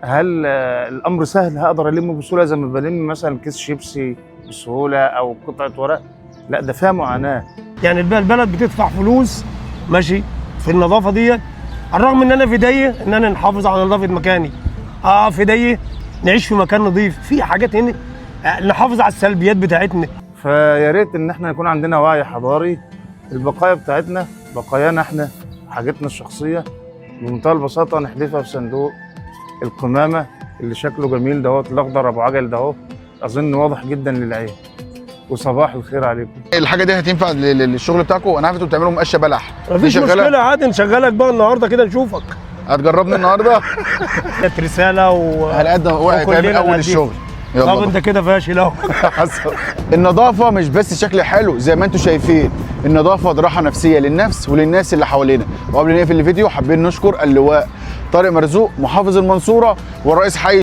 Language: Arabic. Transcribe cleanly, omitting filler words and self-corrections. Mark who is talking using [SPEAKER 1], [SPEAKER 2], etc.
[SPEAKER 1] هل الامر سهل هقدر المه بسهوله زي ما بلم مثلا كيس شيبسي بسهوله او قطعه ورق؟ لا، ده فيها معاناه.
[SPEAKER 2] يعني البلد بتدفع فلوس ماشي في النظافه ديت، على الرغم ان انا في ايدي ان انا نحافظ على نظافه مكاني. في ايدي نعيش في مكان نظيف، في حاجات هنا نحافظ على السلبيات بتاعتنا.
[SPEAKER 1] فيا ريت ان احنا يكون عندنا وعي حضاري. البقايا بتاعتنا بقايانا احنا، حاجتنا الشخصيه، بمنتهى البساطه نحذفها في صندوق القمامه اللي شكله جميل دهوت، الاخضر ابو عجل دهو، اظن واضح جدا للعين. وصباح الخير عليكم.
[SPEAKER 3] الحاجه دي هتنفع للشغل بتاعكم؟ انا عارف انتوا بتعملوا مقشه بلح.
[SPEAKER 2] مفيش مشكله، عادي نشغلك بقى النهارده كده نشوفك.
[SPEAKER 3] هتجربني النهارده؟
[SPEAKER 2] كانت رساله
[SPEAKER 3] هنقدم وهتعمل اول الشغل.
[SPEAKER 2] طب انت كده فاشل اهو.
[SPEAKER 3] النظافه مش بس شكل حلو زي ما انتم شايفين، النظافه دي راحه نفسيه للنفس وللناس اللي حوالينا. وقبل ما نقفل الفيديو حابين نشكر اللواء طارق مرزوق محافظ المنصوره ورئيس حي